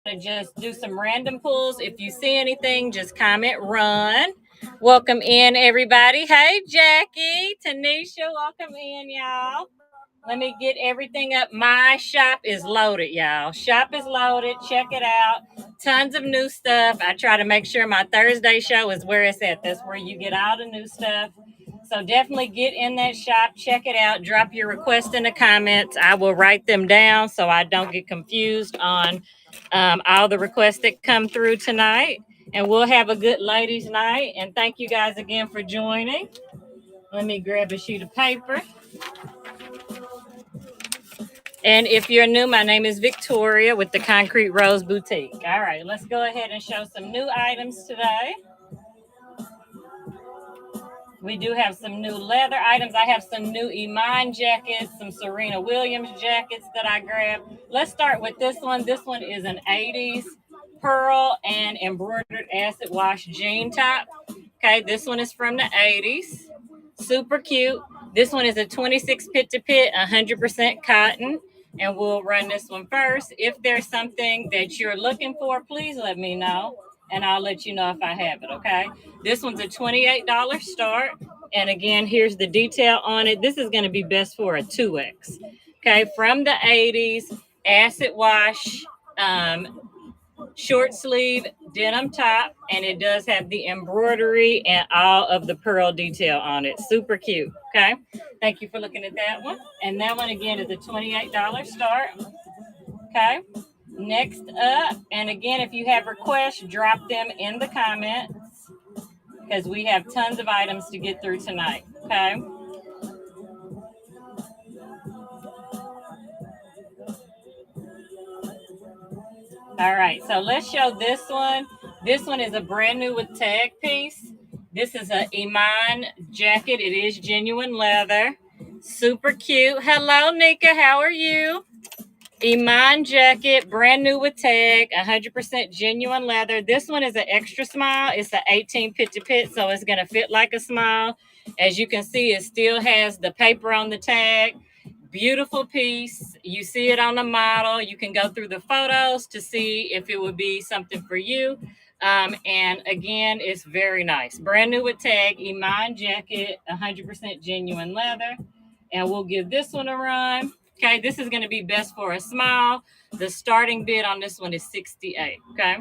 to just do some random pulls. If you see anything, just comment run. Welcome in, everybody. Hey, Jackie, Tanisha, welcome in, y'all. Let me get everything up. My shop is loaded, y'all. Shop is loaded. Check it out. Tons of new stuff. I try to make sure my Thursday show is where it's at. That's where you get all the new stuff. So definitely get in that shop. Check it out. Drop your request in the comments. I will write them down so I don't get confused on all the requests that come through tonight. And we'll have a good ladies' night. And thank you guys again for joining. Let me grab a sheet of paper. And if you're new, my name is Victoria with the Concrete Rose Boutique. All right, let's go ahead and show some new items today. We do have some new leather items. I have some new Iman jackets, some Serena Williams jackets that I grabbed. Let's start with this one. This one is an 80s pearl and embroidered acid wash jean top. Okay, this one is from the 80s. Super cute. This one is a 26 pit to pit, 100% cotton. And we'll run this one first. If there's something that you're looking for, please let me know. And I'll let you know if I have it, okay? This one's a $28 start. And again, here's the detail on it. This is going to be best for a 2X. Okay, from the 80s, acid wash, short sleeve denim top, and it does have the embroidery and all of the pearl detail on it. Super cute. Okay, thank you for looking at that one. And that one again is a $28 start. Okay, next up, and again, if you have requests, drop them in the comments because we have tons of items to get through tonight. Okay. All right, so let's show this one. This one is a brand new with tag piece. This is a Iman jacket. It is genuine leather. Super cute. Hello, Nika. How are you? Iman jacket, brand new with tag, 100% genuine leather. This one is an extra small. It's an 18 pit to pit, so it's going to fit like a small. As you can see, it still has the paper on the tag. Beautiful piece. You see it on the model. You can go through the photos to see if it would be something for you. And again, it's very nice. Brand new with tag, Iman jacket, 100% genuine leather. And we'll give this one a run. Okay, this is going to be best for a small. The starting bid on this one is $68. Okay.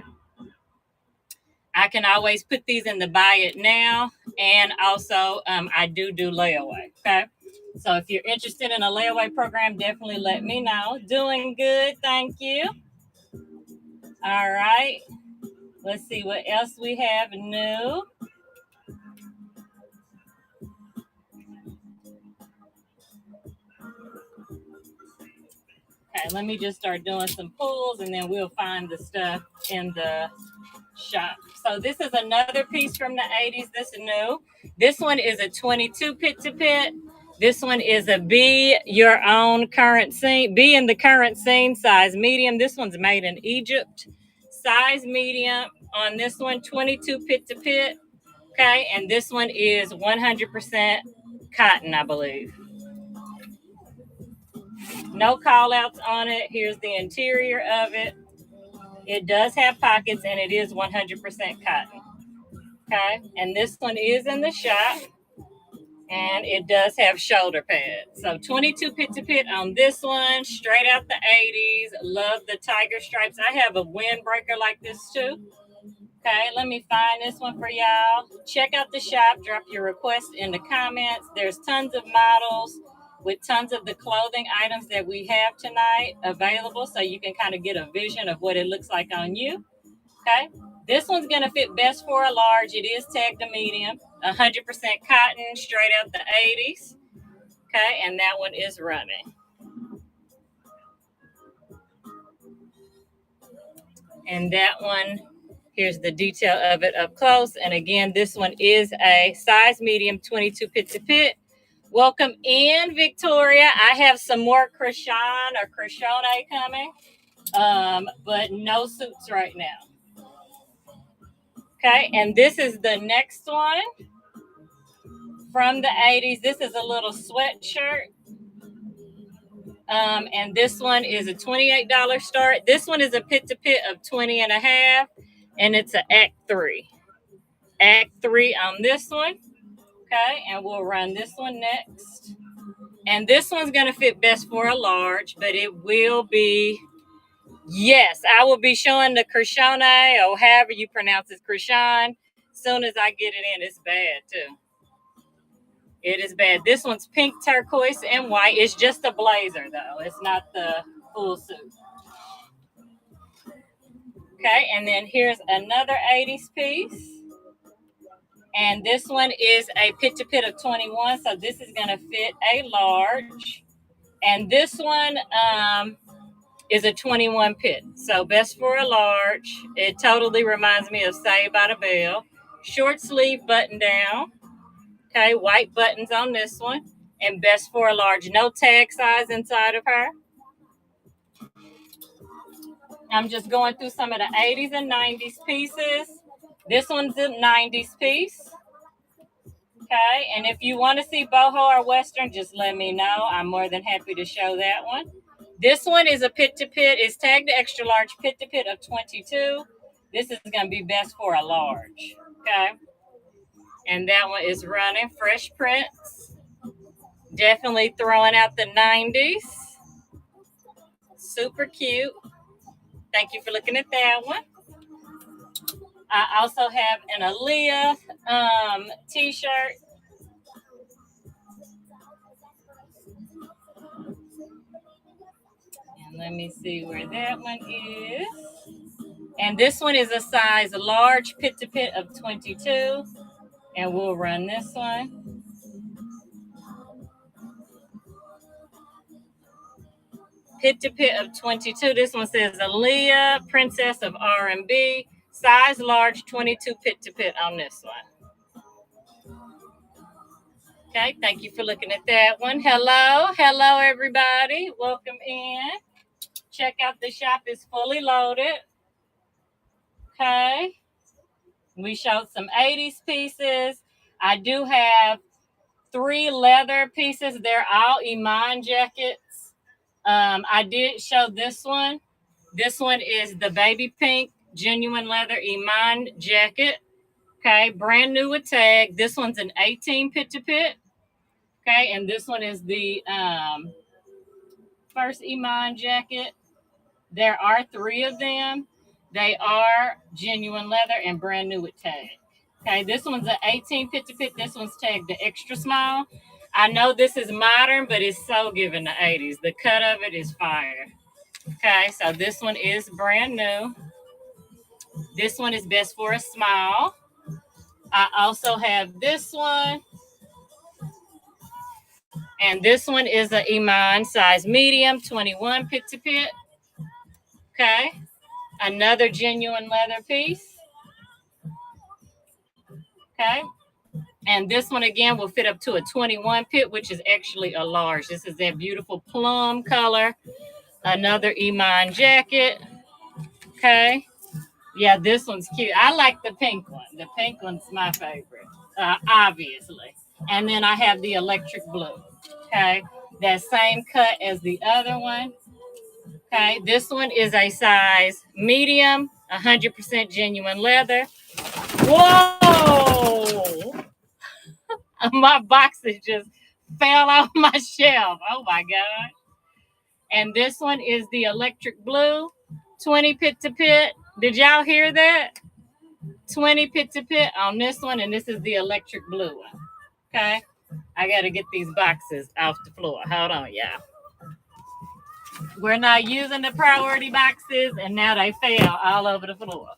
I can always put these in the buy it now. And also, I do layaway. Okay. So if you're interested in a layaway program, definitely let me know. Doing good. Thank you. All right. Let's see what else we have new. Okay, let me just start doing some pulls and then we'll find the stuff in the shop. So this is another piece from the 80s. This is new. This one is a 22 pit to pit. This one is a be your own current scene, be in the current scene, size medium. This one's made in Egypt. Size medium on this one, 22 pit to pit. Okay, and this one is 100% cotton, I believe. No call outs on it. Here's the interior of it. It does have pockets and it is 100% cotton. Okay, and this one is in the shop and it does have shoulder pads. So 22 pit to pit on this one, straight out the 80s. Love the tiger stripes. I have a windbreaker like this too. Okay, let me find this one for y'all. Check out the shop. Drop your request in the comments. There's tons of models with tons of the clothing items that we have tonight available, so you can kind of get a vision of what it looks like on you. Okay, this one's going to fit best for a large. It is tagged a medium, 100% cotton, straight out the 80s. Okay, and that one is running. And that one, here's the detail of it up close. And again, this one is a size medium, 22 pit to pit. Welcome in, Victoria. I have some more Krishan or Krishone coming, but no suits right now. Okay, and this is the next one from the 80s. This is a little sweatshirt. And this one is a $28 start. This one is a pit to pit of 20 and a half, and it's an Act 3. Act 3 on this one. Okay, and we'll run this one next. And this one's going to fit best for a large, but it will be, yes, I will be showing the Krishana, or however you pronounce it, Krishan. Soon as I get it in, it's bad too. It is bad. This one's pink, turquoise, and white. It's just a blazer, though. It's not the full suit. Okay, and then here's another 80s piece. And this one is a pit to pit of 21. So this is going to fit a large. And this one is a 21 pit. So best for a large. It totally reminds me of Saved by the Bell. Short sleeve button down. Okay, white buttons on this one. And best for a large. No tag size inside of her. I'm just going through some of the 80s and 90s pieces. This one's a 90s piece. Okay, and if you want to see boho or western, just let me know. I'm more than happy to show that one. This one is a pit to pit. It's tagged extra large pit to pit of 22. This is going to be best for a large. Okay, and that one is running fresh prints. Definitely throwing out the 90s. Super cute. Thank you for looking at that one. I also have an Aaliyah t-shirt. And let me see where that one is. And this one is a size large pit to pit of 22. And we'll run this one. Pit to pit of 22. This one says Aaliyah, Princess of R&B. Size large, 22 pit to pit on this one. Okay, thank you for looking at that one. Hello, everybody. Welcome in. Check out the shop is fully loaded. Okay. We showed some 80s pieces. I do have 3 leather pieces. They're all Iman jackets. I did show this one. This one is the baby pink genuine leather Iman jacket. Okay, brand new with tag. This one's an 18 pit to pit. Okay, and this one is the first Iman jacket. There are 3 of them. They are genuine leather and brand new with tag. Okay, this one's an 18 pit to pit. This one's tagged the extra small. I know this is modern, but it's so giving the 80s. The cut of it is fire. Okay, so this one is brand new. This one is best for a small. I also have this one. And this one is an Iman size medium, 21 pit to pit. Okay. Another genuine leather piece. Okay. And this one again will fit up to a 21 pit, which is actually a large. This is that beautiful plum color. Another Iman jacket. Okay. Yeah, this one's cute. I like the pink one. The pink one's my favorite, obviously. And then I have the electric blue. Okay. That same cut as the other one. Okay. This one is a size medium, 100% genuine leather. Whoa! My boxes just fell off my shelf. Oh my God. And this one is the electric blue, 20 pit to pit. Did y'all hear that? 20 pit to pit on this one, and this is the electric blue one. Okay. I got to get these boxes off the floor. Hold on, y'all. We're not using the priority boxes, and now they fell all over the floor.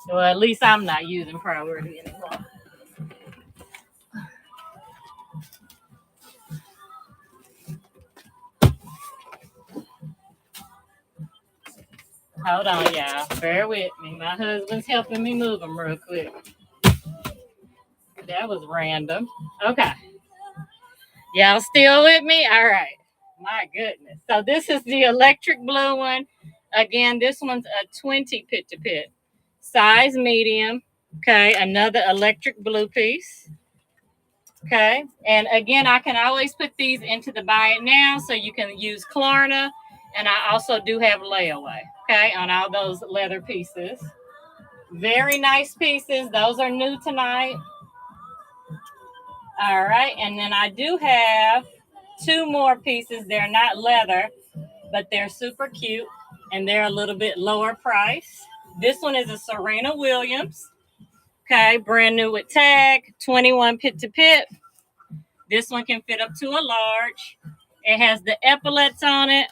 Well, at least I'm not using priority anymore. Hold on, y'all. Bear with me. My husband's helping me move them real quick. That was random. Okay. Y'all still with me? All right. My goodness. So this is the electric blue one. Again, this one's a 20 pit to pit. Size medium. Okay. Another electric blue piece. Okay. And again, I can always put these into the buy it now, so you can use Klarna. And I also do have layaway, okay, on all those leather pieces. Very nice pieces. Those are new tonight. All right. And then I do have two more pieces. They're not leather, but they're super cute and they're a little bit lower price. This one is a Serena Williams. Okay, brand new with tag, 21 pit to pit. This one can fit up to a large. It has the epaulets on it,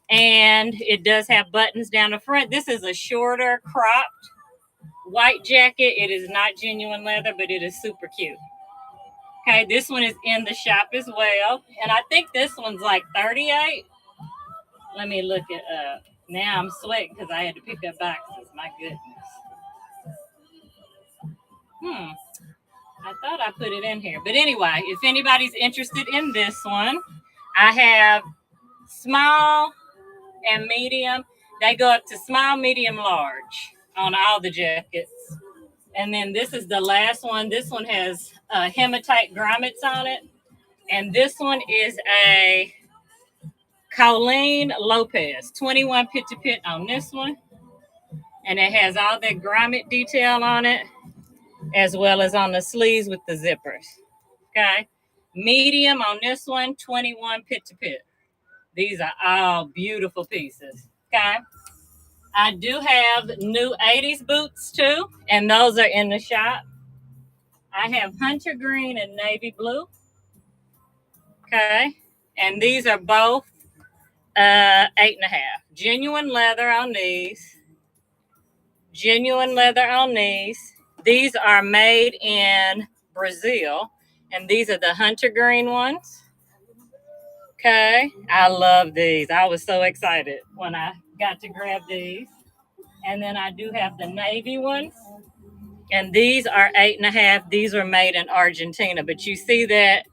and it does have buttons down the front. This is a shorter cropped white jacket. It is not genuine leather, but it is super cute. Okay, this one is in the shop as well, and I think this one's like 38. Let me look it up. Now I'm sweating because I had to pick up boxes. My goodness. I thought I put it in here. But anyway, if anybody's interested in this one, I have small and medium. They go up to small, medium, large on all the jackets. And then this is the last one. This one has hematite grommets on it. And this one is a Colleen Lopez, 21 pit to pit on this one. And it has all that grommet detail on it, as well as on the sleeves with the zippers. Okay. Medium on this one, 21 pit to pit. These are all beautiful pieces. Okay. I do have new 80s boots too, and those are in the shop. I have hunter green and navy blue. Okay. And these are both 8.5. Genuine leather on these. Genuine leather on these. These are made in Brazil, and these are the hunter green ones. Okay, I love these. I was so excited when I got to grab these. And then I do have the navy ones, and these are 8.5. These were made in Argentina, but you see that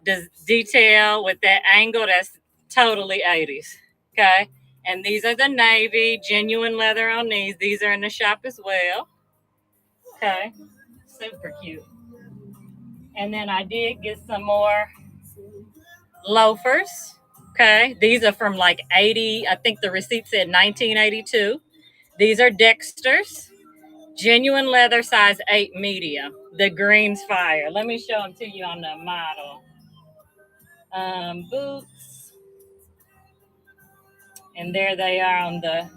the detail with that angle, that's totally 80s. Okay, and these are the navy, genuine leather on these. These are in the shop as well. Okay, super cute. And then I did get some more loafers. Okay, these are from like 80. I think the receipt said 1982. These are Dexter's, genuine leather, size 8 medium. The green's fire. Let me show them to you on the model. Boots, and there they are on the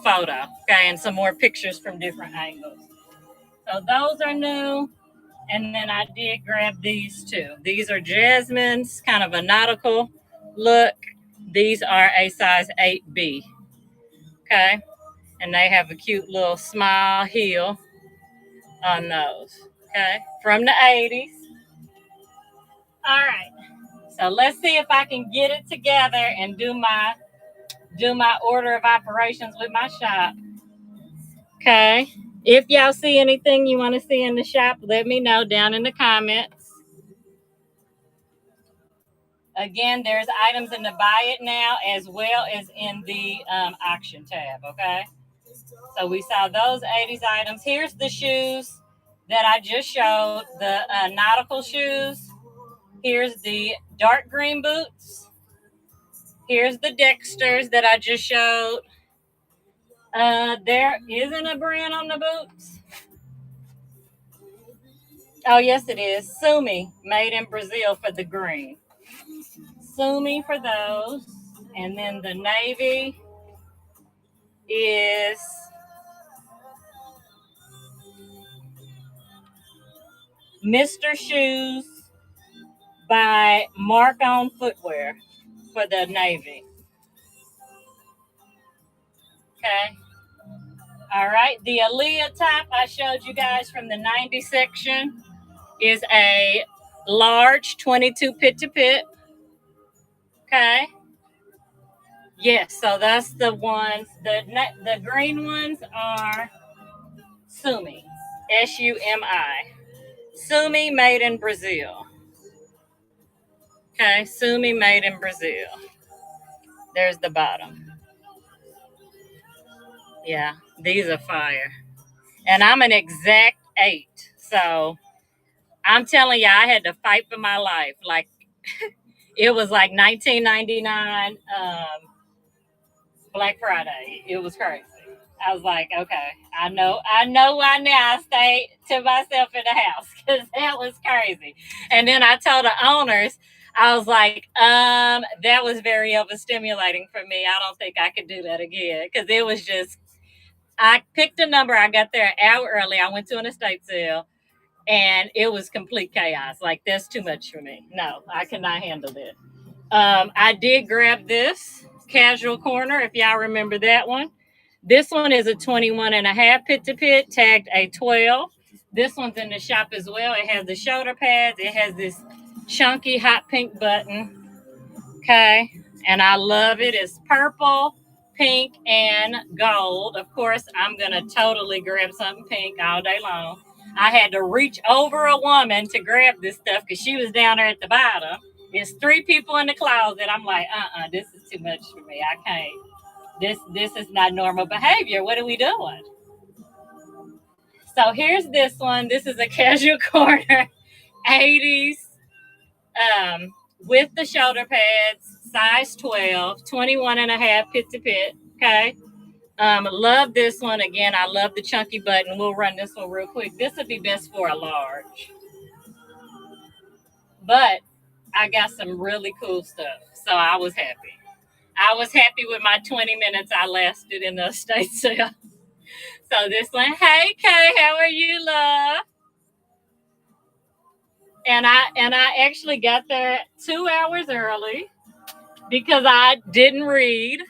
photo. Okay, and some more pictures from different angles. So those are new. And then I did grab these too. These are Jasmine's, kind of a nautical look. These are a size 8B. Okay. And they have a cute little smile heel on those. Okay. From the 80s. All right. So let's see if I can get it together and do my order of operations with my shop. Okay. If y'all see anything you want to see in the shop, let me know down in the comments. Again, there's items in the buy it now as well as in the auction tab, okay? So we saw those 80s items. Here's the shoes that I just showed, the nautical shoes. Here's the dark green boots. Here's the Dexter's that I just showed. There isn't a brand on the boots. Oh, yes, it is. Sumi, made in Brazil for the green. Sumi for those. And then the navy is Mr. Shoes by Mark On Footwear for the navy. Okay. All right. The Aaliyah top I showed you guys from the 90 section is a large 22 pit to pit. Okay. Yes. So that's the ones. The green ones are Sumi. Sumi. Sumi made in Brazil. Okay. Sumi made in Brazil. There's the bottom. Yeah, these are fire. And I'm an exact 8. So I'm telling you, I had to fight for my life. Like it was like 1999 Black Friday. It was crazy. I was like, okay, I know why now I stayed to myself in the house because that was crazy. And then I told the owners, I was like, that was very overstimulating for me. I don't think I could do that again because it was just, I picked a number. I got there an hour early. I went to an estate sale and it was complete chaos. Like, that's too much for me. No, I cannot handle it. I did grab this casual corner, if y'all remember that one. This one is a 21 and a half pit to pit, tagged a 12. This one's in the shop as well. It has the shoulder pads. It has this chunky hot pink button. Okay. And I love it. It's purple, pink, and gold. Of course, I'm going to totally grab something pink all day long. I had to reach over a woman to grab this stuff because she was down there at the bottom. It's 3 people in the closet. I'm like, this is too much for me. I can't. This is not normal behavior. What are we doing? So here's this one. This is a casual corner, 80s, with the shoulder pads, size 12, 21 and a half pit to pit. Okay. Love this one. Again, I love the chunky button. We'll run this one real quick. This would be best for a large. But I got some really cool stuff. So I was happy. I was happy with my 20 minutes I lasted in the estate sale. So this one, hey Kay, how are you, love? And I actually got there 2 hours early because I didn't read.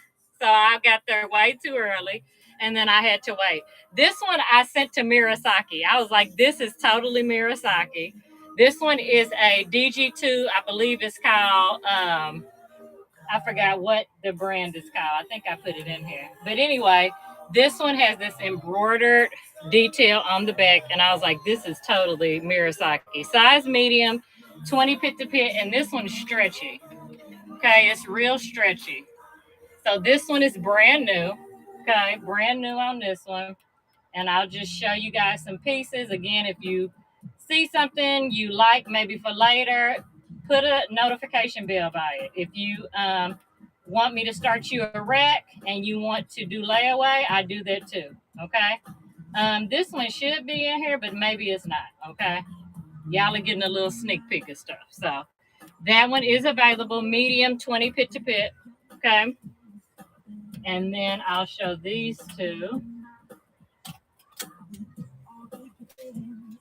So I got there way too early. And then I had to wait. This one I sent to Mirasaki. I was like, this is totally Mirasaki. This one is a DG2. I believe it's called, I forgot what the brand is called. I think I put it in here. But anyway, this one has this embroidered detail on the back. And I was like, this is totally Mirasaki. Size medium, 20 pit to pit. And this one's stretchy. Okay, it's real stretchy. So this one is brand new. Okay, brand new on this one. And I'll just show you guys some pieces. Again, if you see something you like, maybe for later, put a notification bell by it. If you want me to start you a rack and you want to do layaway, I do that too. Okay. This one should be in here, but maybe it's not. Okay. Y'all are getting a little sneak peek of stuff. So that one is available, medium, 20 pit to pit. Okay. And then I'll show these two.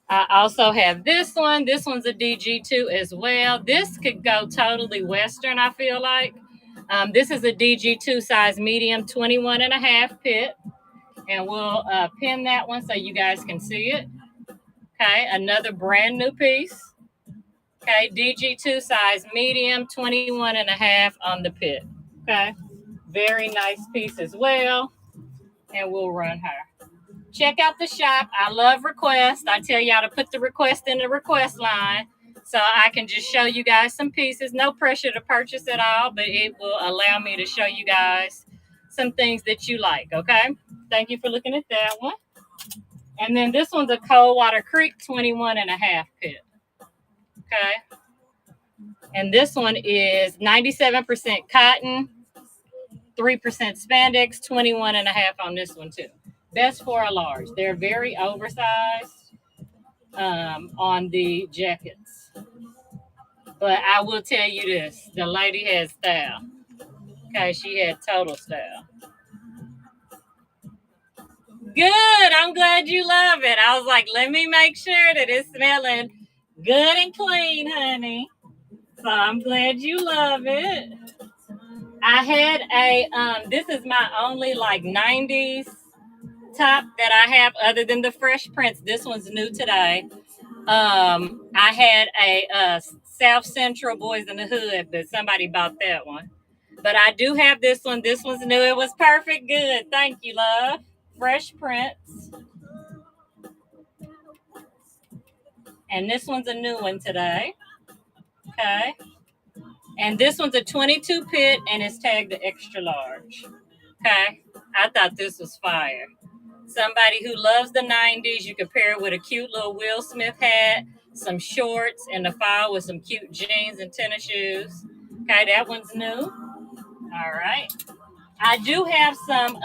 I also have this one. This one's a DG2 as well. This could go totally Western, I feel like. This is a DG2 size medium, 21 and a half pit. And we'll pin that one so you guys can see it. Okay, another brand new piece. Okay, DG2 size medium, 21 and a half on the pit. Okay, very nice piece as well. And we'll run her. Check out the shop. I love requests. I tell y'all to put the request in the request line so I can just show you guys some pieces. No pressure to purchase at all, but it will allow me to show you guys some things that you like, okay? Thank you for looking at that one. And then this one's a Coldwater Creek 21 and a half pit, okay? And this one is 97% cotton, 3% spandex, 21 and a half on this one too. Best for a large. They're very oversized on the jackets. But I will tell you this, the lady has style. Okay, she had total style. Good. I'm glad you love it. I was like, let me make sure that it's smelling good and clean, honey. So I'm glad you love it. I had a, this is my only like 90s top that I have other than the Fresh Prince. This one's new today. I had a South Central Boys in the Hood, but somebody bought that one. But I do have this one. This one's new. It was perfect. Good. Thank you, love. Fresh Prince. And this one's a new one today. Okay. And this one's a 22 pit and it's tagged the extra large. Okay. I thought this was fire. Somebody who loves the 90s, you can pair it with a cute little Will Smith hat, some shorts in the fall with some cute jeans and tennis shoes. Okay, that one's new. All right. I do have some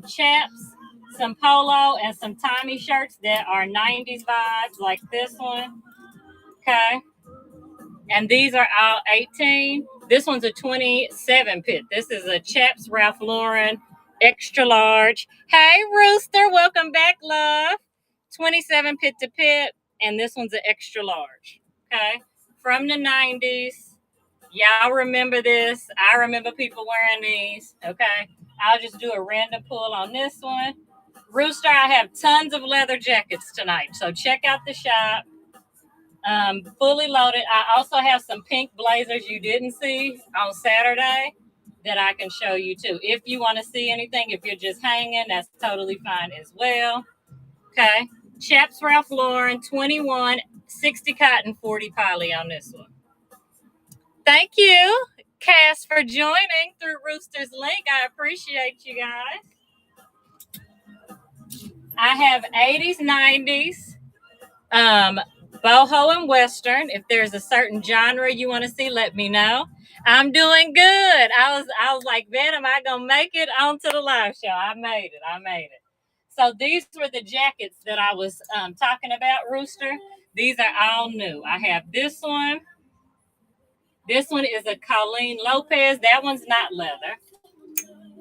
chaps, some polo, and some Tommy shirts that are 90s vibes, like this one. Okay. And these are all 18. This one's a 27 pit. This is a Chaps Ralph Lauren extra large. Hey, Rooster, welcome back, love. 27 pit to pit, and this one's an extra large. Okay. From the 90s. Y'all remember this. I remember people wearing these. Okay. I'll just do a random pull on this one. Rooster, I have tons of leather jackets tonight. So check out the shop. Fully loaded. I also have some pink blazers you didn't see on Saturday that I can show you too. If you want to see anything, if you're just hanging, that's totally fine as well. Okay. Chaps Ralph Lauren, 21, 60 cotton, 40 poly on this one. Thank you, Cass, for joining through Rooster's link. I appreciate you guys. I have 80s, 90s, Boho and Western. If there's a certain genre you want to see, let me know. I'm doing good. I was like, man, am I gonna make it onto the live show? I made it. So these were the jackets that I was talking about, Rooster. These are all new. I have this one. This one is a Colleen Lopez. That one's not leather.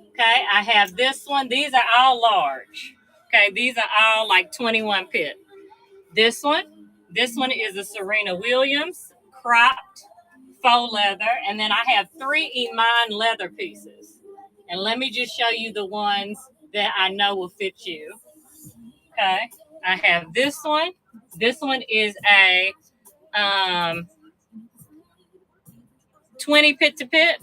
Okay, I have this one. These are all large. Okay, these are all like 21 pit. This one is a Serena Williams cropped faux leather. And then I have 3 Iman leather pieces. And let me just show you the ones that I know will fit you. Okay, I have this one. This one is a 20 pit to pit.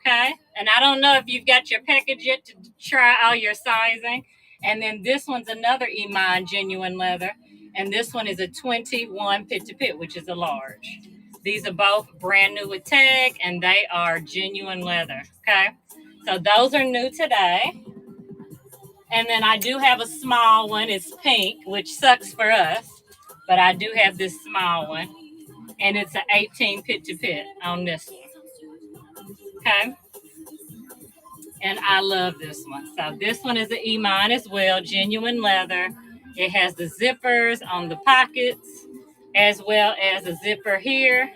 Okay, and I don't know if you've got your package yet to try all your sizing. And then this one's another Iman genuine leather. And this one is a 21 pit to pit, which is a large. These are both brand new with tag, and they are genuine leather. Okay, so those are new today. And then I do have a small one. It's pink, which sucks for us, but I do have this small one, and it's an 18 pit to pit on this one. Okay, and I love this one. So this one is an Iman as well, genuine leather. It has the zippers on the pockets, as well as a zipper here.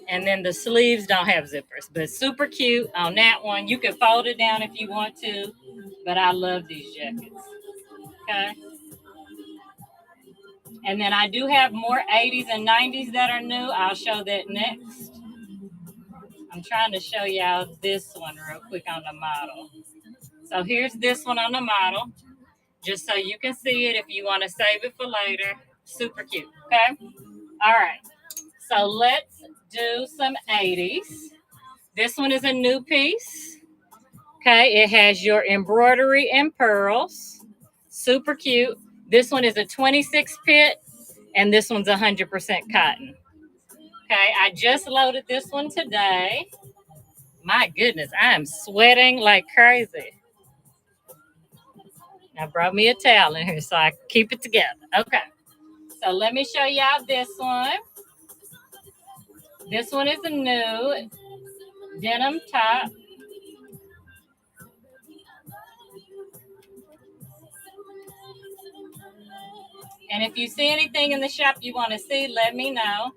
And then the sleeves don't have zippers, but super cute on that one. You can fold it down if you want to, but I love these jackets. Okay. And then I do have more 80s and 90s that are new. I'll show that next. I'm trying to show y'all this one real quick on the model. So here's this one on the model, just so you can see it if you want to save it for later. Super cute. Okay. All right. So let's do some 80s. This one is a new piece. Okay. It has your embroidery and pearls. Super cute. This one is a 26 pit, and this one's 100% cotton. Okay. I just loaded this one today. My goodness, I am sweating like crazy. I brought me a towel in here so I can keep it together. Okay. So let me show y'all this one. This one is a new denim top. And if you see anything in the shop you want to see, let me know.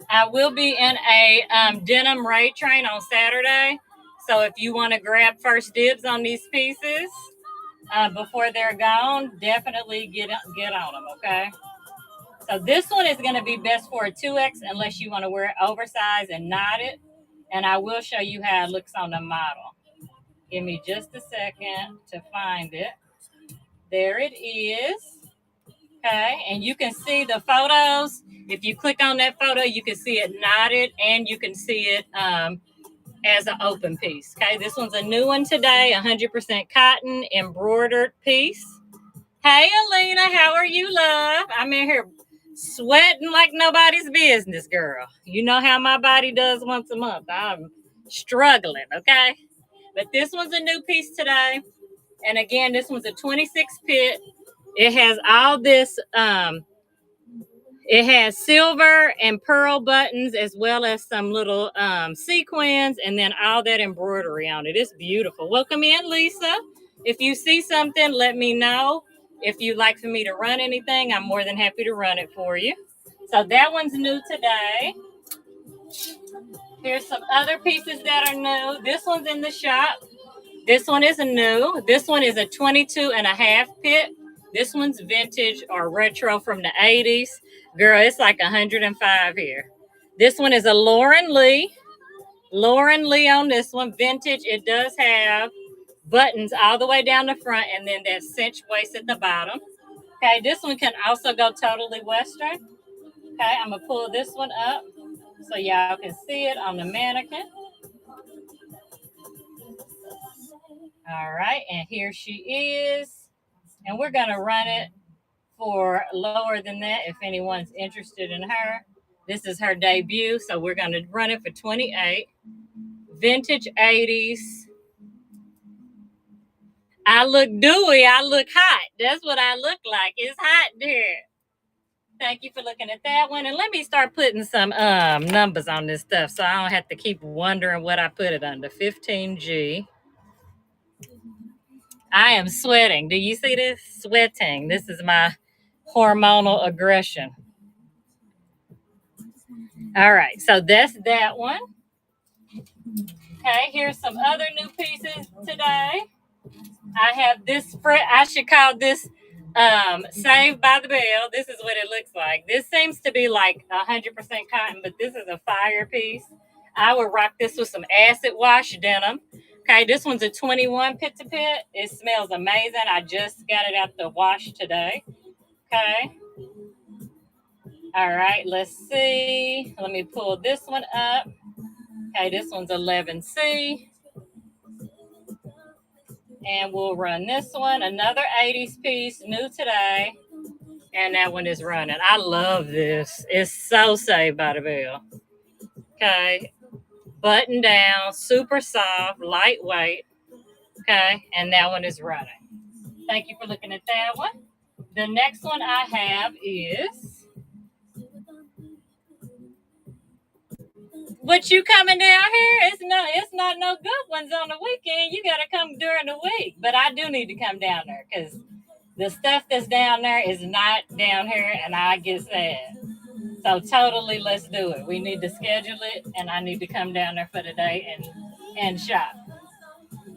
I will be in a denim raid train on Saturday. So if you want to grab first dibs on these pieces before they're gone, definitely get on them, okay? So this one is going to be best for a 2X unless you want to wear it oversized and knot it. And I will show you how it looks on the model. Give me just a second to find it. There it is. Okay, and you can see the photos. If you click on that photo, you can see it knotted and you can see it as an open piece. Okay, this one's a new one today, 100% cotton embroidered piece. Hey, Alina, how are you, love? I'm in here sweating like nobody's business, girl. You know how my body does once a month. I'm struggling, okay? But this one's a new piece today. And again, this one's a 26 pit. It has all this It has silver and pearl buttons as well as some little sequins and then all that embroidery on it. It's beautiful. Welcome in, Lisa. If you see something, let me know. If you'd like for me to run anything, I'm more than happy to run it for you. So that one's new today. Here's some other pieces that are new. This one's in the shop. This one is new. This one is a 22.5 pit. This one's vintage or retro from the 80s. Girl, it's like 105 here. This one is a Lauren Lee. Lauren Lee on this one. Vintage. It does have buttons all the way down the front and then that cinch waist at the bottom. Okay, this one can also go totally Western. Okay, I'm going to pull this one up so y'all can see it on the mannequin. All right, and here she is. And we're going to run it for lower than that if anyone's interested in her. This is her debut, so we're going to run it for 28. Vintage 80s. I look dewy. I look hot. That's what I look like. It's hot there. Thank you for looking at that one. And let me start putting some numbers on this stuff so I don't have to keep wondering what I put it under. 15G. I am sweating. Do you see this? Sweating. This is my hormonal aggression. All right, so that's that one. Okay, here's some other new pieces today. I have this, I should call this Saved by the Bell. This is what it looks like. This seems to be like 100% cotton, but this is a fire piece. I would rock this with some acid wash denim. Okay, this one's a 21 pit to pit. It smells amazing. I just got it out the wash today. Okay. All right, let's see. Let me pull this one up. Okay, this one's 11C. And we'll run this one. Another 80s piece, new today. And that one is running. I love this. It's so Saved by the Bell. Okay. Button down, super soft, lightweight. Okay. And that one is running. Thank you for looking at that one. The next one I have is... But you coming down here? It's not no good ones on the weekend. You gotta come during the week. But I do need to come down there because the stuff that's down there is not down here, and I get sad. So totally, let's do it. We need to schedule it, and I need to come down there for the day and shop.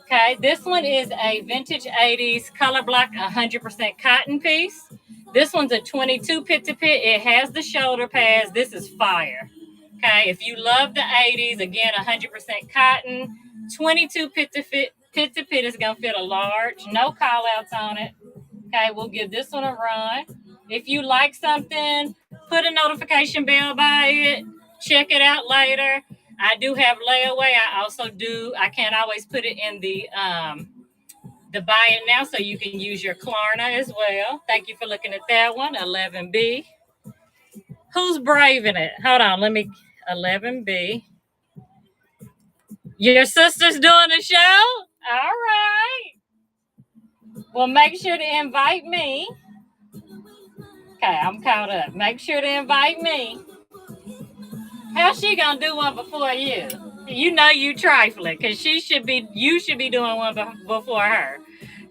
Okay, this one is a vintage 80s color block 100% cotton piece. This one's a 22 pit to pit. It has the shoulder pads. This is fire. Okay, if you love the 80s, again, 100% cotton, 22 pit to pit is going to fit a large. No call outs on it. Okay, we'll give this one a run. If you like something, put a notification bell by it. Check it out later. I do have layaway. I can't always put it in the buy it now, so you can use your Klarna as well. Thank you for looking at that one, 11B. Who's braving it? Hold on, 11B. Your sister's doing a show? All right. Well, make sure to invite me. Okay, I'm caught up. Make sure to invite me. How's she gonna do one before you? You know you trifling, because you should be doing one before her.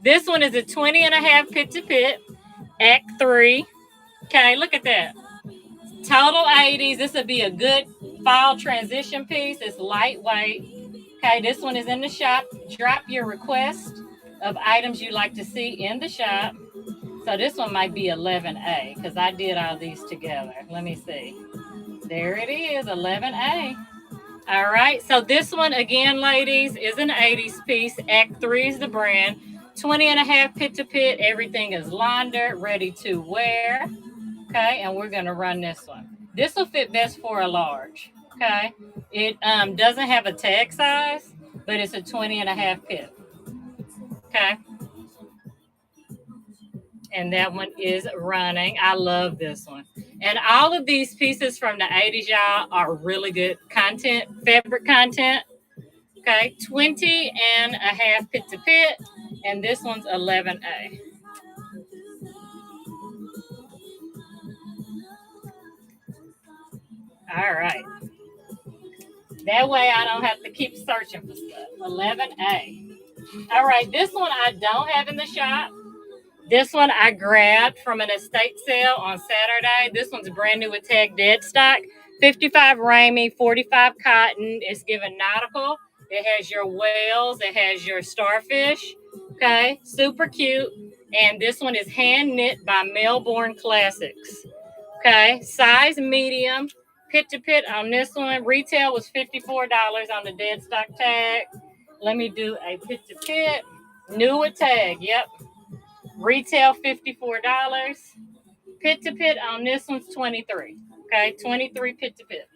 This one is a 20.5 pit to pit, Act 3. Okay, look at that. Total 80s. This would be a good fall transition piece. It's lightweight. Okay, this one is in the shop. Drop your request of items you'd like to see in the shop. So this one might be 11A because I did all these together. Let me see. There it is, 11A. All right, so this one, again, ladies, is an 80s piece. Act 3 is the brand. 20.5 pit to pit. Everything is laundered, ready to wear. Okay, and we're going to run this one. This will fit best for a large. Okay, it doesn't have a tag size, but it's a 20.5 pit. Okay. And that one is running. I love this one. And all of these pieces from the 80s, y'all, are really good content, fabric content. Okay, 20.5 pit to pit. And this one's 11A. All right. That way I don't have to keep searching for stuff. 11A. All right, this one I don't have in the shop. This one I grabbed from an estate sale on Saturday. This one's brand new with tag dead stock. 55 Ramey, 45 cotton. It's given nautical. It has your whales. It has your starfish. Okay, super cute. And this one is hand knit by Melbourne Classics. Okay, size medium. Pit to pit on this one. Retail was $54 on the dead stock tag. Let me do a pit to pit. New with tag. Yep. Retail $54. Pit to pit on this one's $23. Okay, 23 pit to pit.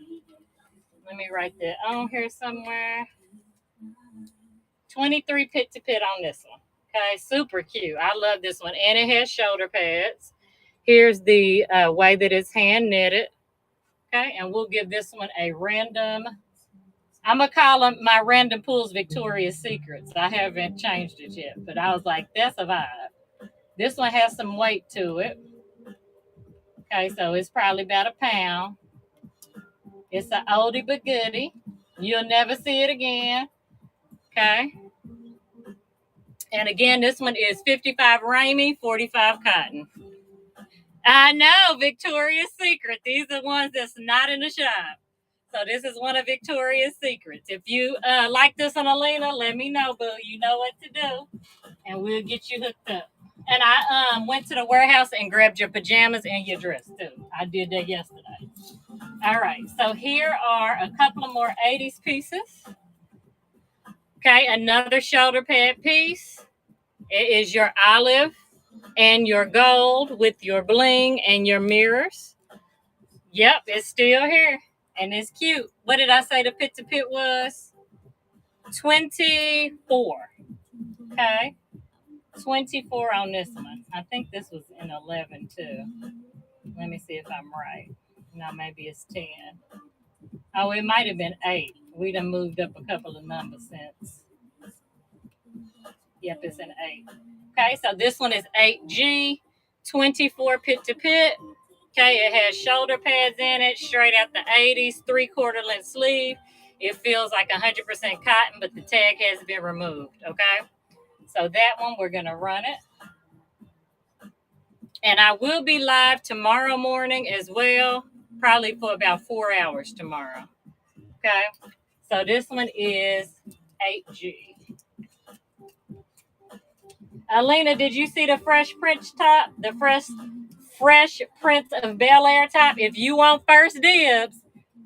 Let me write that on here somewhere. 23 pit to pit on this one. Okay, super cute. I love this one. And it has shoulder pads. Here's the way that it's hand knitted. Okay, and we'll give this one a random. I'm going to call them my random pulls Victoria's Secrets. I haven't changed it yet, but I was like, that's a vibe. This one has some weight to it. Okay, so it's probably about a pound. It's an oldie but goodie. You'll never see it again. Okay. And again, this one is 55 Ramey, 45 cotton. I know, Victoria's Secret. These are ones that's not in the shop. So this is one of Victoria's Secrets. If you like this one, Alina, let me know, boo. You know what to do. And we'll get you hooked up. And I went to the warehouse and grabbed your pajamas and your dress, too. I did that yesterday. All right. So here are a couple of more 80s pieces. Okay. Another shoulder pad piece. It is your olive and your gold with your bling and your mirrors. Yep. It's still here. And it's cute. What did I say the pit to pit was? 24. Okay. 24 on this one. I think this was in 11 too. Let me see if I'm right. No, maybe it's 10. Oh, it might have been 8. We done moved up a couple of numbers since. Yep, it's an 8. Okay, so this one is 8G, 24 pit to pit. Okay, it has shoulder pads in it, straight out the 80s, 3/4 length sleeve. It feels like 100% cotton, but the tag has been removed. Okay. So that one, we're going to run it. And I will be live tomorrow morning as well, probably for about 4 hours tomorrow. Okay. So this one is 8G. Alina, did you see the Fresh Prince top? The Fresh Prince of Bel-Air top? If you want first dibs,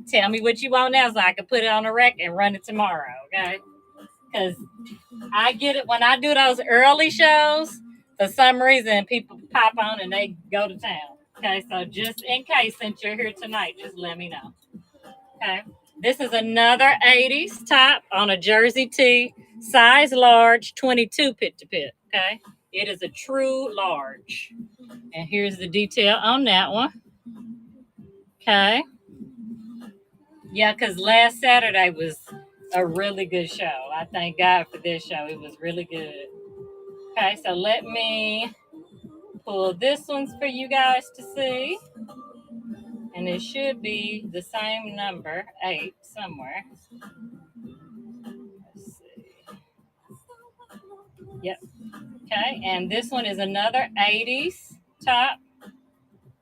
tell me what you want now so I can put it on the rack and run it tomorrow. Okay. Because I get it when I do those early shows. For some reason, people pop on and they go to town. Okay, so just in case, since you're here tonight, just let me know. Okay, this is another 80s top on a jersey tee, size large, 22 pit to pit. Okay, it is a true large. And here's the detail on that one. Okay. Yeah, because last Saturday was a really good show. I thank God for this show. It was really good. Okay, so let me pull this ones for you guys to see. And it should be the same number, 8, somewhere. Let's see. Yep. Okay, and this one is another 80s top.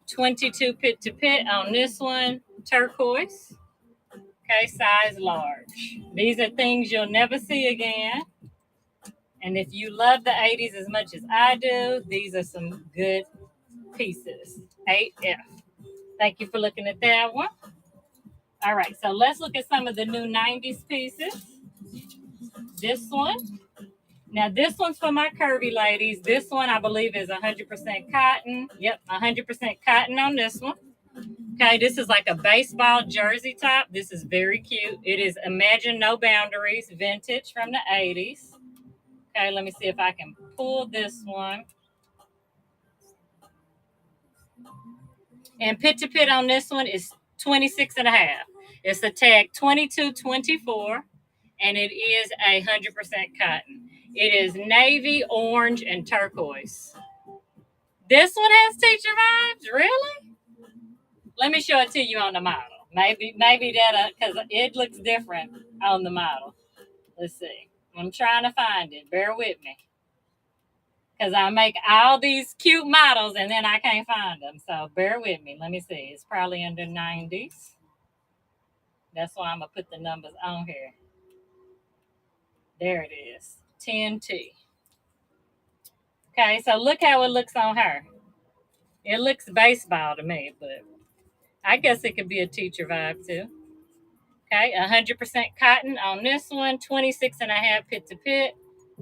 22 pit to pit on this one, turquoise. Okay, size large. These are things you'll never see again. And if you love the 80s as much as I do, these are some good pieces. 8F. Thank you for looking at that one. All right, so let's look at some of the new 90s pieces. This one. Now, this one's for my curvy ladies. This one, I believe, is 100% cotton. Yep, 100% cotton on this one. Okay, this is like a baseball jersey top. This is very cute. It is Imagine No Boundaries, vintage from the 80s. Okay, let me see if I can pull this one. And pit to pit on this one is 26 and a half. It's a tag 2224, and it is 100% cotton. It is navy, orange, and turquoise. This one has teacher vibes? Really? Let me show it to you on the model. Maybe that because it looks different on the model. Let's see. I'm trying to find it. Bear with me. Because I make all these cute models and then I can't find them. So bear with me. Let me see. It's probably under 90s. That's why I'm going to put the numbers on here. There it is. 10T. Okay, so look how it looks on her. It looks baseball to me, but I guess it could be a teacher vibe too. Okay, 100% cotton on this one, 26 and a half pit to pit.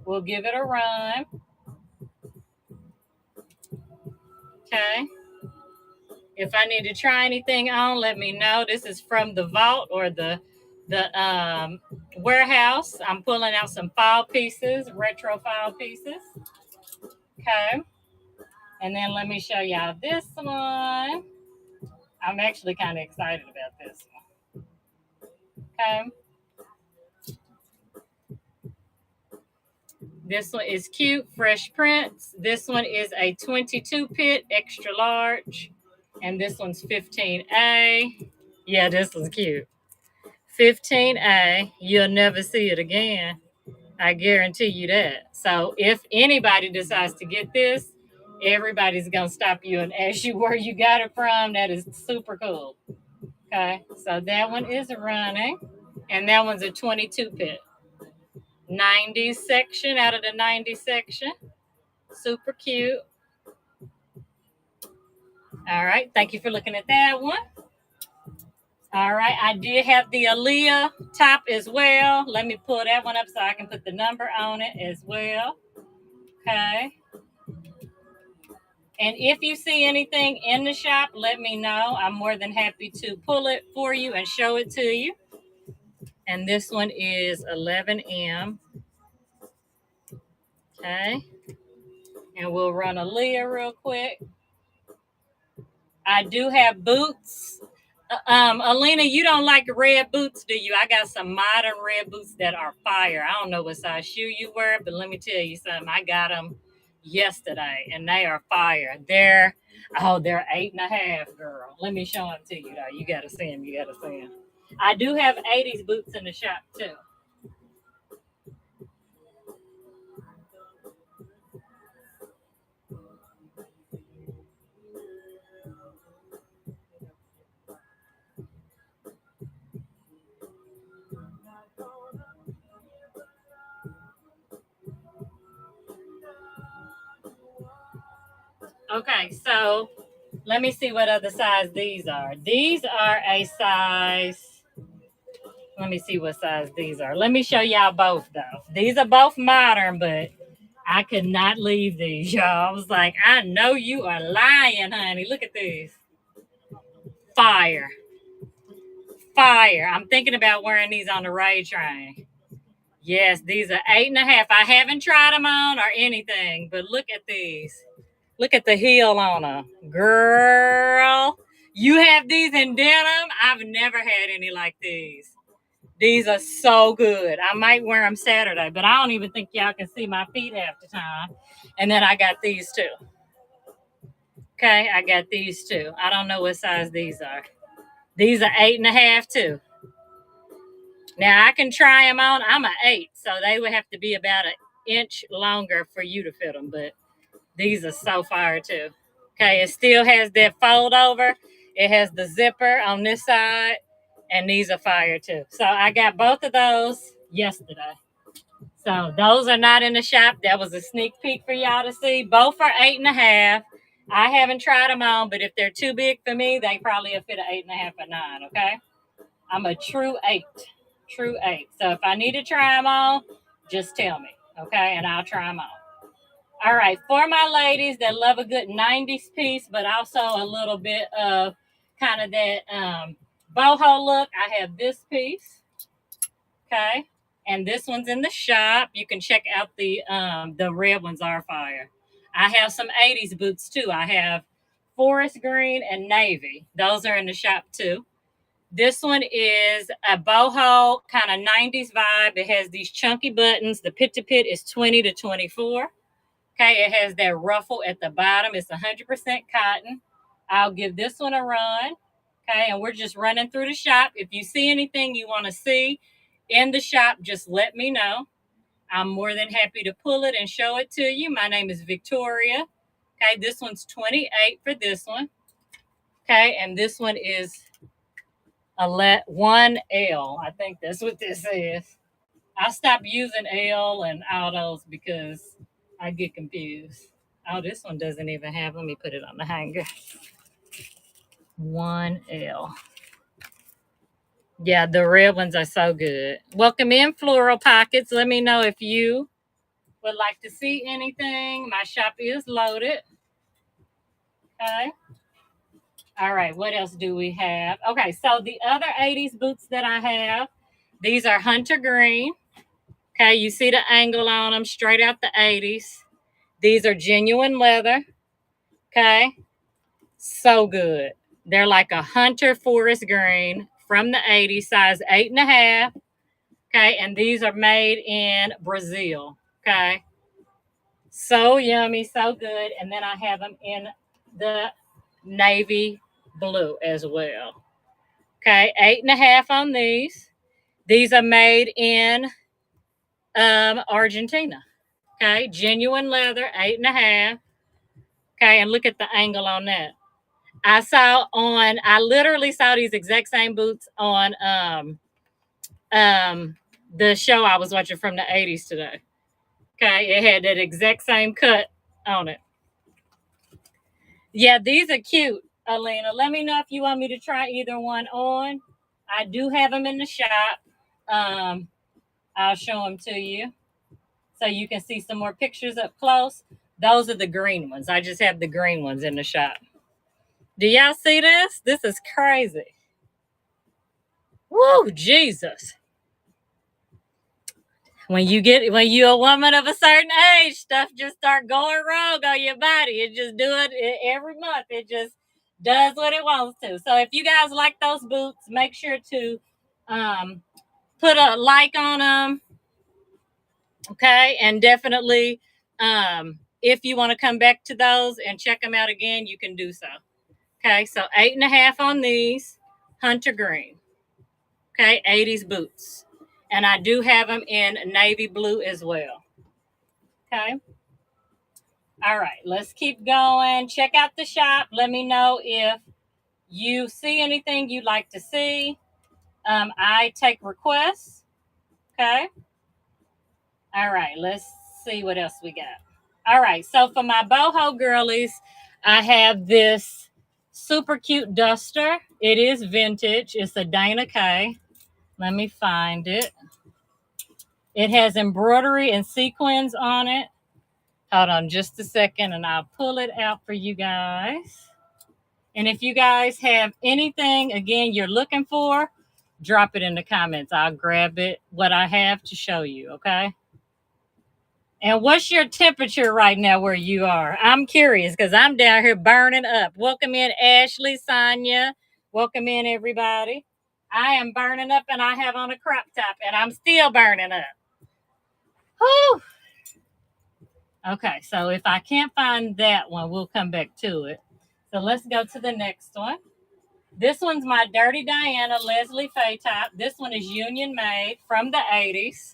We'll give it a run. Okay. If I need to try anything on, let me know. This is from the vault or the warehouse. I'm pulling out some file pieces, retro file pieces. Okay. And then let me show y'all this one. I'm actually kind of excited about this one. Okay. This one is cute, fresh prints. This one is a 22 pit, extra large. And this one's 15A. Yeah, this one's cute. 15A. You'll never see it again. I guarantee you that. So if anybody decides to get this, everybody's going to stop you and ask you where you got it from. That is super cool. Okay. So that one is running. And that one's a 22 pit. 90s section out of the 90s section. Super cute. All right. Thank you for looking at that one. All right. I did have the Aaliyah top as well. Let me pull that one up so I can put the number on it as well. Okay. And if you see anything in the shop, let me know. I'm more than happy to pull it for you and show it to you. And this one is 11M. Okay. And we'll run Aaliyah real quick. I do have boots. Alina, you don't like red boots, do you? I got some modern red boots that are fire. I don't know what size shoe you wear, but let me tell you something. I got them yesterday, and they are fire. They're 8.5, girl. Let me show them to you, though. You got to see them. You got to see them. I do have 80s boots in the shop, too. Okay, so let me see what other size these are. These are a size. Let me see what size these are. Let me show y'all both, though. These are both modern, but I could not leave these, y'all. I was like, I know you are lying, honey. Look at these. Fire. Fire. I'm thinking about wearing these on the raid train. Yes, these are 8.5. I haven't tried them on or anything, but look at these. Look at the heel on them. Girl, you have these in denim? I've never had any like these. These are so good. I might wear them Saturday, but I don't even think y'all can see my feet half the time. And then I got these too. Okay, I got these too. I don't know what size these are. These are 8.5 too. Now I can try them on. I'm an 8, so they would have to be about an inch longer for you to fit them. But these are so fire too. Okay, it still has that fold over. It has the zipper on this side, and these are fire too. So I got both of those yesterday. So those are not in the shop. That was a sneak peek for y'all to see. Both are 8.5. I haven't tried them on, but if they're too big for me, they probably will fit an 8.5 or 9. Okay, I'm a true 8. True 8. So if I need to try them on, just tell me. Okay, and I'll try them on. All right, for my ladies that love a good 90s piece, but also a little bit of kind of that boho look, I have this piece. Okay, and this one's in the shop. You can check out the red ones are fire. I have some 80s boots too. I have forest green and navy. Those are in the shop too. This one is a boho kind of 90s vibe. It has these chunky buttons. The pit to pit is 20 to 24. Okay, it has that ruffle at the bottom. It's 100% cotton. I'll give this one a run. Okay, and we're just running through the shop. If you see anything you want to see in the shop, just let me know. I'm more than happy to pull it and show it to you. My name is Victoria. Okay, this one's 28 for this one. Okay, and this one is a 1L. I think that's what this is. I stopped using L and all those because I get confused. Oh, this one doesn't even have, let me put it on the hanger. 1L. Yeah, the red ones are so good. Welcome in, Floral Pockets. Let me know if you would like to see anything. My shop is loaded. Okay. All right, what else do we have? Okay, so the other 80s boots that I have, these are hunter green. Okay, you see the angle on them, straight out the 80s. These are genuine leather. Okay, so good. They're like a hunter forest green from the 80s, size 8.5. Okay, and these are made in Brazil. Okay, so yummy, so good. And then I have them in the navy blue as well. Okay, 8.5 on these. These are made in Argentina. Okay, genuine leather, 8.5. Okay, and look at the angle on that. I literally saw these exact same boots on the show I was watching from the 80s today. Okay, it had that exact same cut on it. Yeah, these are cute, Alina. Let me know if you want me to try either one on. I do have them in the shop. I'll show them to you so you can see some more pictures up close. Those are the green ones. I just have the green ones in the shop. Do y'all see this? This is crazy. Woo, Jesus. When you're a woman of a certain age, stuff just start going wrong on your body. It just do it every month. It just does what it wants to. So if you guys like those boots, make sure to put a like on them. Okay, and definitely if you want to come back to those and check them out again, you can do so. Okay, so 8.5 on these, hunter green. Okay, 80s boots. And I do have them in navy blue as well. Okay. All right, let's keep going. Check out the shop. Let me know if you see anything you'd like to see. I take requests. Okay. All right, let's see what else we got. All right, so for my boho girlies, I have this super cute duster. It is vintage. It's a Dana K. Let me find it. It has embroidery and sequins on it. Hold on just a second and I'll pull it out for you guys. And if you guys have anything, again, you're looking for, drop it in the comments. I'll grab it, what I have to show you, okay? And what's your temperature right now where you are? I'm curious because I'm down here burning up. Welcome in, Ashley, Sonia. Welcome in, everybody. I am burning up and I have on a crop top and I'm still burning up. Whew. Okay, so if I can't find that one, we'll come back to it. So let's go to the next one. This one's my Dirty Diana Leslie Faye top. This one is union made from the 80s.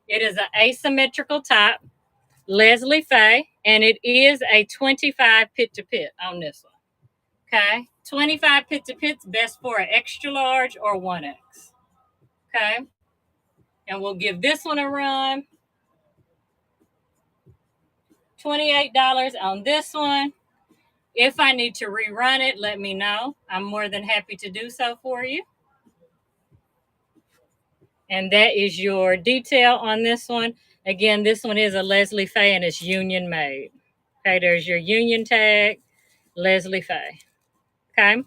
It is an asymmetrical top, Leslie Faye, and it is a 25 pit to pit on this one. Okay, 25 pit to pit's best for an extra large or 1X. Okay, and we'll give this one a run. $28 on this one. If I need to rerun it, let me know. I'm more than happy to do so for you. And that is your detail on this one. Again, this one is a Leslie Faye and it's union made. Okay, there's your union tag, Leslie Faye. Okay,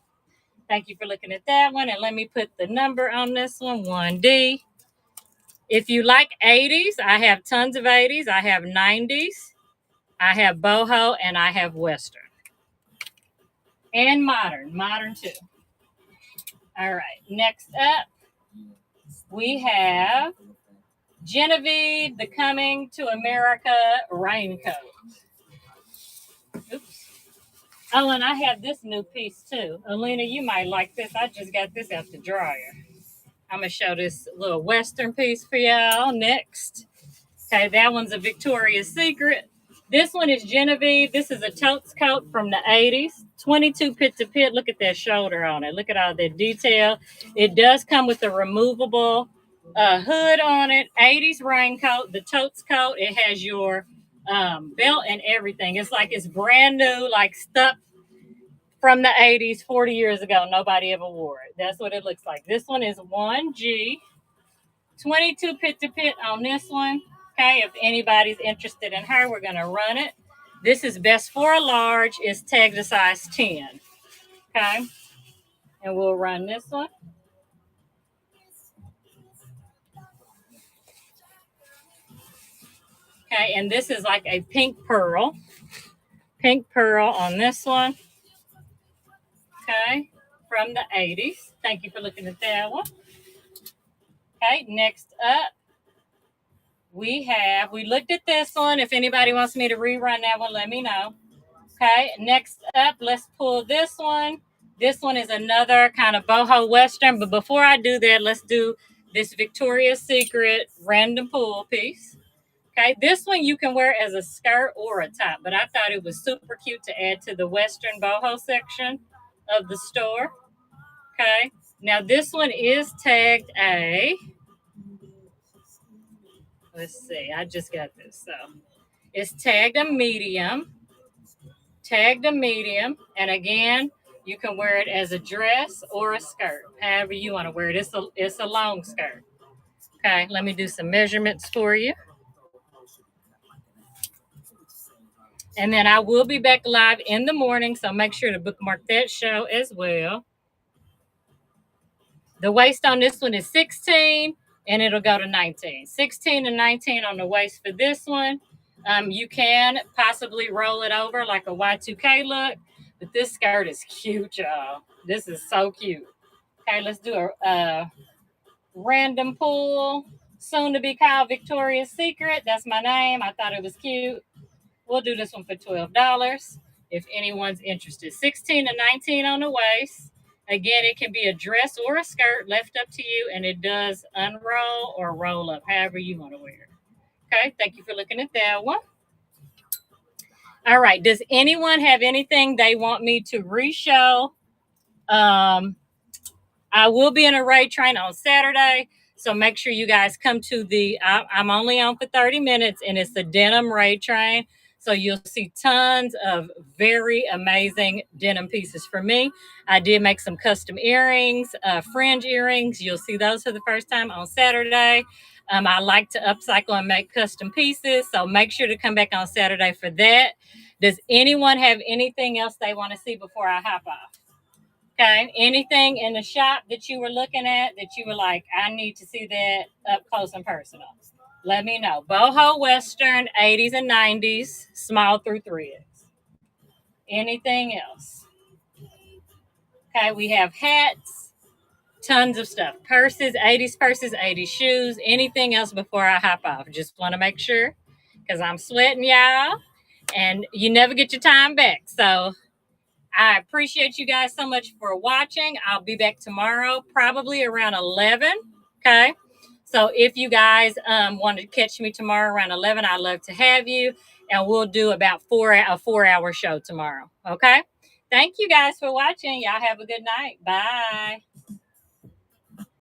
thank you for looking at that one. And let me put the number on this one, 1D. If you like 80s, I have tons of 80s. I have 90s. I have boho and I have Western. And modern too. All right, next up, we have Genevieve, the Coming to America raincoat. Oops. Oh, and I have this new piece too. Alina, you might like this. I just got this out the dryer. I'm going to show this little Western piece for y'all next. Okay, that one's a Victoria's Secret. This one is Genevieve. This is a totes coat from the 80s. 22 pit to pit. Look at that shoulder on it. Look at all that detail. It does come with a removable hood on it. 80s raincoat. The totes coat. It has your belt and everything. It's like it's brand new, like stuff from the 80s, 40 years ago. Nobody ever wore it. That's what it looks like. This one is 1G. 22 pit to pit on this one. Okay, if anybody's interested in her, we're going to run it. This is best for a large. It's tagged a size 10. Okay, and we'll run this one. Okay, and this is like a pink pearl. Pink pearl on this one. Okay, from the 80s. Thank you for looking at that one. Okay, next up, we looked at this one. If anybody wants me to rerun that one, let me know. Okay, next up, let's pull this one. This one is another kind of boho Western, but before I do that, let's do this Victoria's Secret random pull piece. Okay, this one you can wear as a skirt or a top, but I thought it was super cute to add to the Western boho section of the store. Okay, now this one is tagged a, let's see, I just got this, so it's tagged a medium. Tagged a medium, and again, you can wear it as a dress or a skirt, however you want to wear it. It's a long skirt. Okay, let me do some measurements for you. And then I will be back live in the morning, so make sure to bookmark that show as well. The waist on this one is 16, and it'll go to 19. 16 and 19 on the waist for this one. You can possibly roll it over like a Y2K look, but this skirt is cute, y'all. This is so cute. Okay, let's do a random pull. Soon to be called Victoria's Secret. That's my name. I thought it was cute. We'll do this one for $12 if anyone's interested. 16 and 19 on the waist. Again, it can be a dress or a skirt, left up to you, and it does unroll or roll up, however you want to wear it. Okay, thank you for looking at that one. All right, does anyone have anything they want me to re-show? I will be in a raid train on Saturday, so make sure you guys come to I'm only on for 30 minutes, and it's the denim raid train. So you'll see tons of very amazing denim pieces for me. I did make some custom earrings, fringe earrings. You'll see those for the first time on Saturday. I like to upcycle and make custom pieces, so make sure to come back on Saturday for that. Does anyone have anything else they want to see before I hop off? Okay, anything in the shop that you were looking at that you were like, I need to see that up close and personal? Let me know. Boho Western, 80s and 90s, small through 3X. Anything else? Okay, we have hats, tons of stuff. Purses, 80s shoes. Anything else before I hop off? Just want to make sure because I'm sweating, y'all. And you never get your time back. So I appreciate you guys so much for watching. I'll be back tomorrow, probably around 11. Okay. So if you guys want to catch me tomorrow around 11, I'd love to have you. And we'll do about a 4-hour show tomorrow. Okay. Thank you guys for watching. Y'all have a good night. Bye.